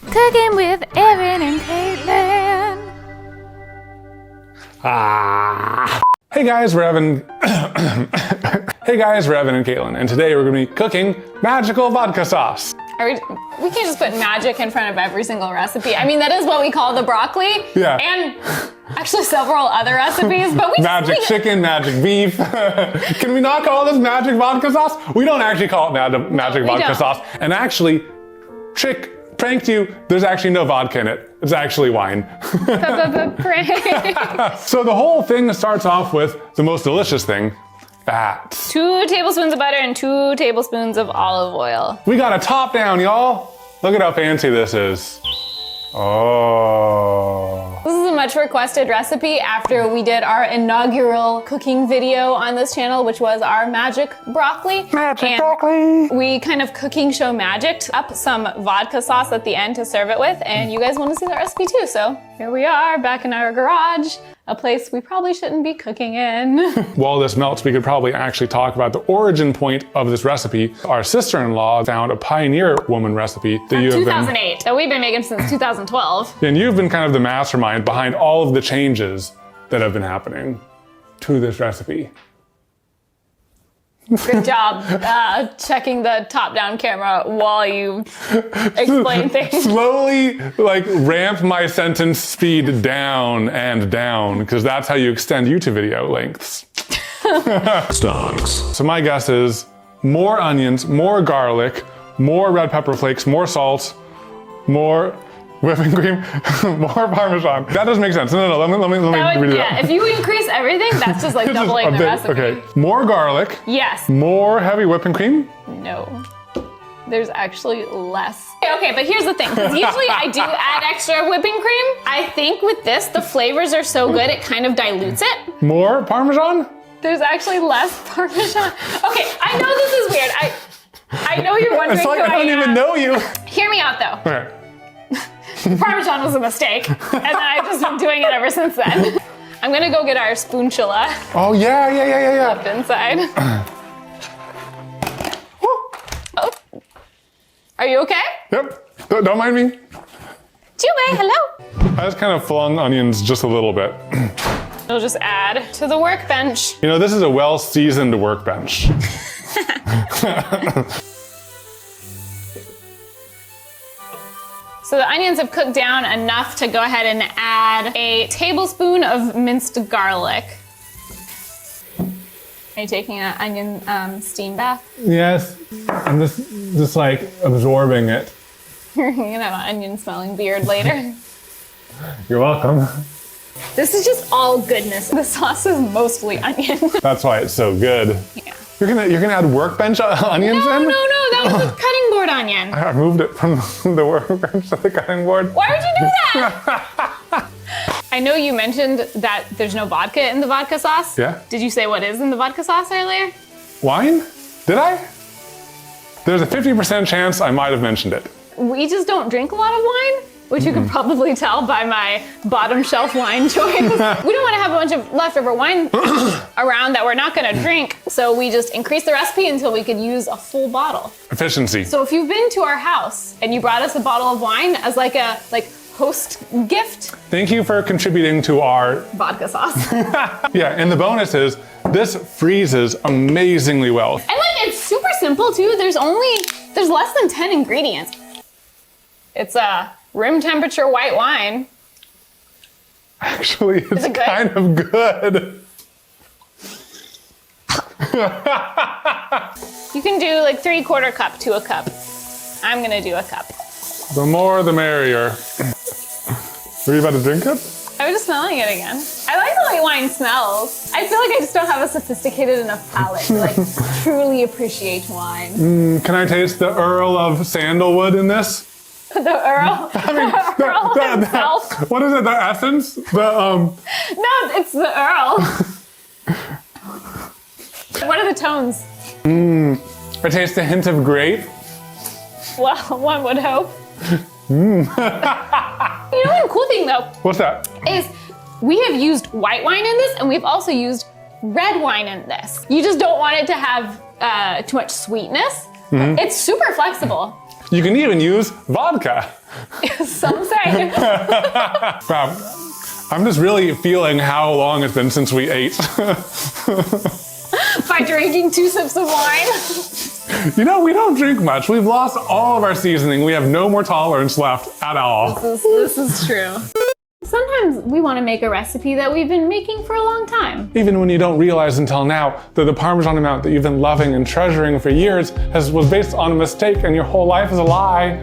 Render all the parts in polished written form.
Cooking with Erin and Katelyn. Hey guys, we're Evan. Hey guys, we're Evan and Katelyn, and today we're going to be cooking magical vodka sauce. We can't just put magic in front of every single recipe. I mean, that is what we call the broccoli. Yeah. And actually several other recipes, but we magic chicken, magic beef. Can we not call this magic vodka sauce? We don't actually call it magic vodka sauce. And actually, pranked you, there's actually no vodka in it. It's actually wine. So the whole thing starts off with the most delicious thing, fat. 2 tablespoons of butter and 2 tablespoons of olive oil. We got a top down, y'all. Look at how fancy this is. Oh. This is a much requested recipe after we did our inaugural cooking video on this channel, which was our magic broccoli. Magic broccoli. We kind of cooking show magicked up some vodka sauce at the end to serve it with, and you guys want to see that recipe too, so here we are back in our garage, a place we probably shouldn't be cooking in. While this melts, we could probably actually talk about the origin point of this recipe. Our sister-in-law found a pioneer woman recipe that you have 2008, that we've been making since 2012. And you've been kind of the mastermind behind all of the changes that have been happening to this recipe. Good job checking the top-down camera while you explain things. Slowly, ramp my sentence speed down and down, because that's how you extend YouTube video lengths. Stocks. So my guess is more onions, more garlic, more red pepper flakes, more salt, more whipping cream, more parmesan. That doesn't make sense. No, let me redo that. If you increase everything, that's just like doubling the recipe. Okay, more garlic. Yes. More heavy whipping cream. No. There's actually less. Okay, but here's the thing, because usually I do add extra whipping cream. I think with this, the flavors are so good, it kind of dilutes it. More parmesan? There's actually less parmesan. Okay, I know this is weird. I know you're wondering It's like I don't even know you. Hear me out though. Okay. Parmesan was a mistake, and then I've just been doing it ever since then. I'm gonna go get our spatula. Oh yeah. Left inside. Oh. Are you okay? Yep, don't mind me. Jube, hello. I just kind of flung onions just a little bit. We'll just add to the workbench. You know, this is a well-seasoned workbench. So the onions have cooked down enough to go ahead and add a tablespoon of minced garlic. Are you taking an onion steam bath? Yes, I'm just like absorbing it. You're gonna have an onion smelling beard later. You're welcome. This is just all goodness. The sauce is mostly onion. That's why it's so good. Yeah. You're gonna add workbench onions in? No, that was a cutting board onion. I moved it from the workbench to the cutting board. Why would you do that? I know you mentioned that there's no vodka in the vodka sauce. Yeah. Did you say what is in the vodka sauce earlier? Wine? Did I? There's a 50% chance I might have mentioned it. We just don't drink a lot of wine, which you can probably tell by my bottom shelf wine choice. We don't want to have a bunch of leftover wine around that we're not going to drink, so we just increased the recipe until we could use a full bottle. Efficiency. So if you've been to our house and you brought us a bottle of wine as like a host gift, Thank you for contributing to our vodka sauce. Yeah, and the bonus is this freezes amazingly well. And it's super simple too. There's less than 10 ingredients. It's a room temperature white wine. Actually, it's it good? kind of good. You can do 3/4 cup to a cup. I'm gonna do a cup. The more the merrier. Were you about to drink it? I was just smelling it again. I like the way wine smells. I feel like I just don't have a sophisticated enough palate to truly appreciate wine. Can I taste the Earl of Sandalwood in this? The Earl? The Earl himself? What is it, the essence? No, it's the Earl. What are the tones? I taste a hint of grape. Well, one would hope. You know one cool thing though? What's that? Is we have used white wine in this, and we've also used red wine in this. You just don't want it to have too much sweetness. It's super flexible. You can even use vodka. Some say. Wow. I'm just really feeling how long it's been since we ate. By drinking 2 sips of wine. You know, we don't drink much. We've lost all of our seasoning. We have no more tolerance left at all. This is true. Sometimes we want to make a recipe that we've been making for a long time. Even when you don't realize until now that the Parmesan amount that you've been loving and treasuring for years was based on a mistake and your whole life is a lie.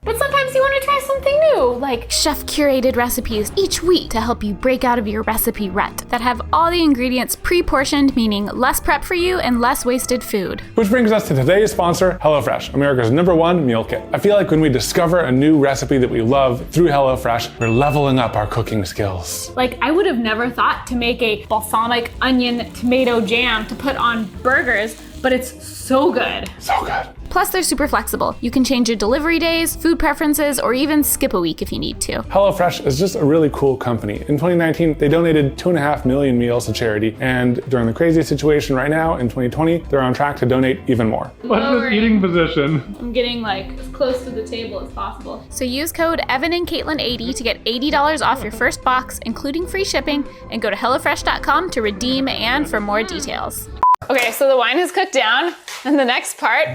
But sometimes you want to try something new, like chef-curated recipes each week to help you break out of your recipe rut that have all the ingredients pre-portioned, meaning less prep for you and less wasted food. Which brings us to today's sponsor, HelloFresh, America's #1 meal kit. I feel like when we discover a new recipe that we love through HelloFresh, we're leveling up our cooking skills. Like, I would have never thought to make a balsamic onion tomato jam to put on burgers, but it's so good. So good. Plus, they're super flexible. You can change your delivery days, food preferences, or even skip a week if you need to. HelloFresh is just a really cool company. In 2019, they donated 2.5 million meals to charity, and during the crazy situation right now, in 2020, they're on track to donate even more. What's this eating position? I'm getting like as close to the table as possible. So use code Evan and Katelyn 80 to get $80 off your first box, including free shipping, and go to HelloFresh.com to redeem and for more details. Okay, so the wine is cooked down, and the next part,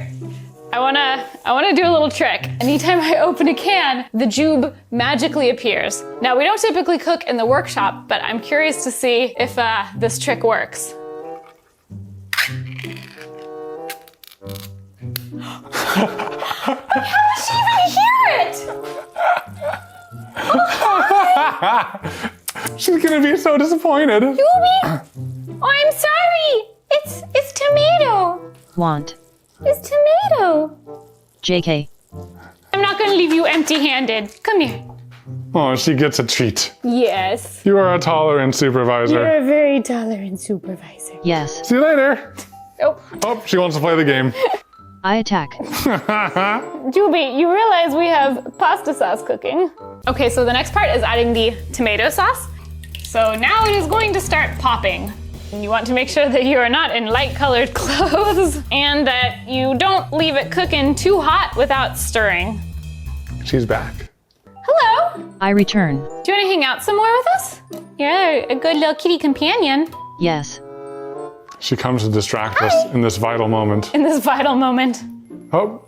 I wanna do a little trick. Anytime I open a can, the jube magically appears. Now, we don't typically cook in the workshop, but I'm curious to see if this trick works. How did she even hear it? She's gonna be so disappointed. Jubie? Oh, I'm sorry. It's tomato. Want. It's tomato. JK. I'm not gonna leave you empty-handed. Come here. Oh, she gets a treat. Yes. You are a tolerant supervisor. You're a very tolerant supervisor. Yes. See you later. Oh, Oh, she wants to play the game. I attack. Jubie, you realize we have pasta sauce cooking. Okay, so the next part is adding the tomato sauce. So now it is going to start popping. You want to make sure that you are not in light-colored clothes and that you don't leave it cooking too hot without stirring. She's back. Hello. I return. Do you want to hang out some more with us? You're a good little kitty companion. Yes. She comes to distract us in this vital moment. In this vital moment. Oh,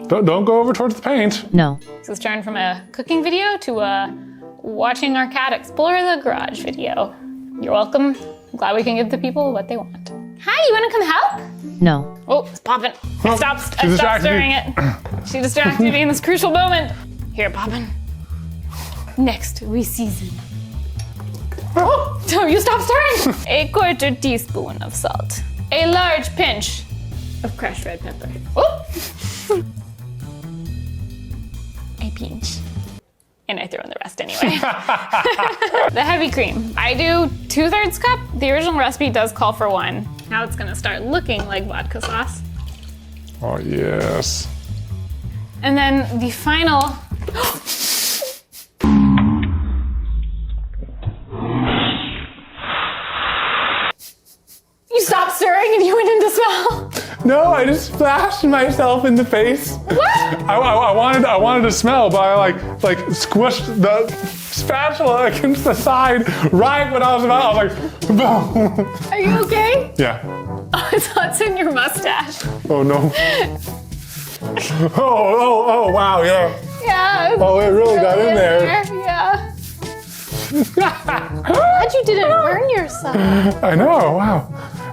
don't go over towards the paint. No. This is turned from a cooking video to a watching our cat explore the garage video. You're welcome. I'm glad we can give the people what they want. Hi, you want to come help? No. Oh, it's popping. I stopped distracted stirring you. it. She distracted me in this crucial moment. Here, popping. Next, we season. Oh, you stop stirring. A 1/4 teaspoon of salt. A large pinch of crushed red pepper. Oh. A pinch. And I throw in the rest anyway. The heavy cream. I do 2/3 cup. The original recipe does call for 1. Now it's gonna start looking like vodka sauce. Oh, yes. And then the final. You stopped stirring and you went into smell. No, I just splashed myself in the face. What? I wanted to smell, but I like squished the spatula against the side right when I was about. I was like, boom. Are you okay? Yeah. Oh, it's what's in your mustache. Oh no. Oh, wow, yeah. Yeah. Oh, it really got in there. Yeah. Glad you didn't burn yourself. I know, wow.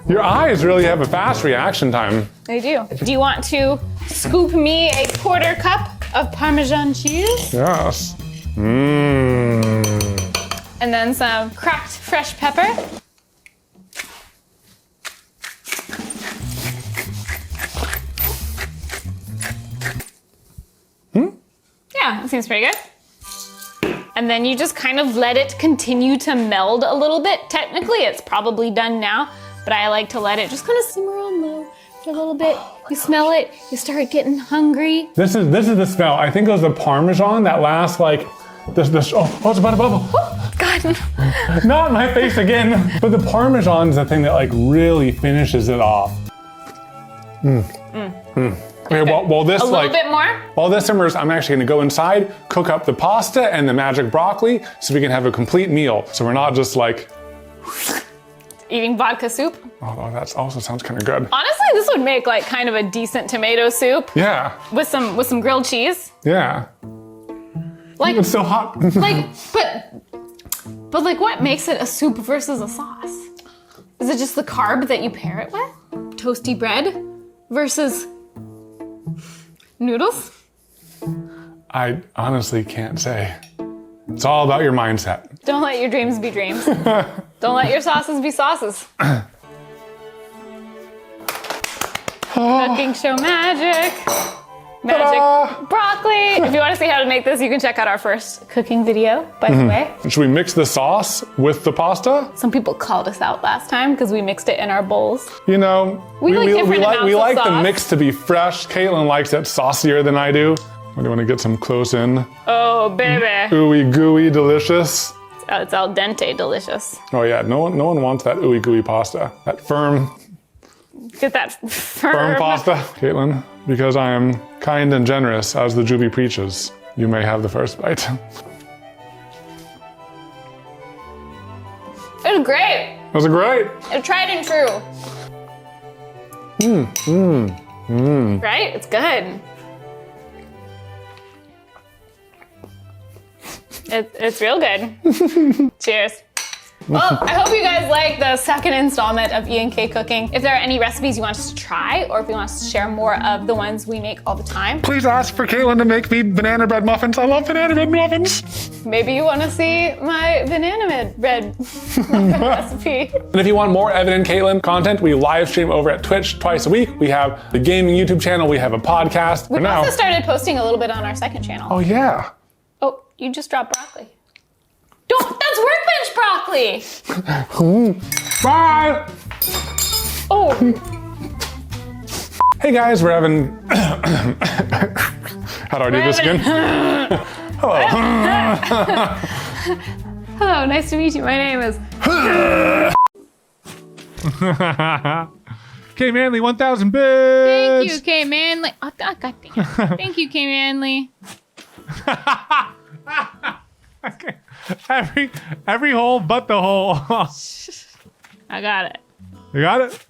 Your eyes really have a fast reaction time. They do. Do you want to scoop me a 1/4 cup of Parmesan cheese? Yes. Mmm. And then some cracked fresh pepper. Yeah, that seems pretty good. And then you just kind of let it continue to meld a little bit. Technically, it's probably done now, but I like to let it just kind of simmer on low for a little bit. You smell it, you start getting hungry. This is the smell. I think it was the Parmesan that lasts like this. Oh, it's about to bubble. Oh, God. Not in my face again. But the Parmesan's the thing that like really finishes it off. Okay, while this A little bit more? while this simmers, I'm actually gonna go inside, cook up the pasta and the magic broccoli so we can have a complete meal. So we're not just like Eating vodka soup. oh, that also sounds kind of good. Honestly, this would make like kind of a decent tomato soup Yeah, with some grilled cheese. yeah. Like, It's so hot. like, but like, what makes it a soup versus a sauce? Is it just the carb that you pair it with? Toasty bread versus noodles? I honestly can't say. It's all about your mindset. Don't let your dreams be dreams. Don't let your sauces be sauces. Cooking show magic. Magic broccoli. If you want to see how to make this, you can check out our first cooking video, by the way. Should we mix the sauce with the pasta? Some people called us out last time because we mixed it in our bowls. You know, We like different amounts we of like the sauce. mix to be fresh. Caitlin likes it saucier than I do. I do want to get some close in. Oh, baby. Ooey gooey delicious. It's al dente delicious. Oh yeah, no one wants that ooey gooey pasta. That firm Get that firm pasta. Caitlin, because I am kind and generous as the Juby preaches, you may have the first bite. It was great. Was it great? It's tried and true. Right? It's good. It's real good. Cheers. Well, I hope you guys like the second installment of E&K Cooking. If there are any recipes you want us to try, or if you want us to share more of the ones we make all the time, Please ask for Caitlin to make me banana bread muffins. I love banana bread muffins. maybe you want to see my banana bread muffin recipe. And if you want more Evan and Caitlin content, we live stream over at Twitch twice a week. We have the gaming YouTube channel. We have a podcast. For We've now. also started posting a little bit on our second channel. Oh yeah. Oh, you just dropped broccoli. That's workbench broccoli! Bye. Oh, Hey guys, we're having. How do I do this again? Hello. hello, nice to meet you. My name is... Okay, Manly, 1,000 bits. Thank you, K Manley. Oh, God damn. Thank you, K Manley. Okay. Every hole but the hole. I got it. You got it?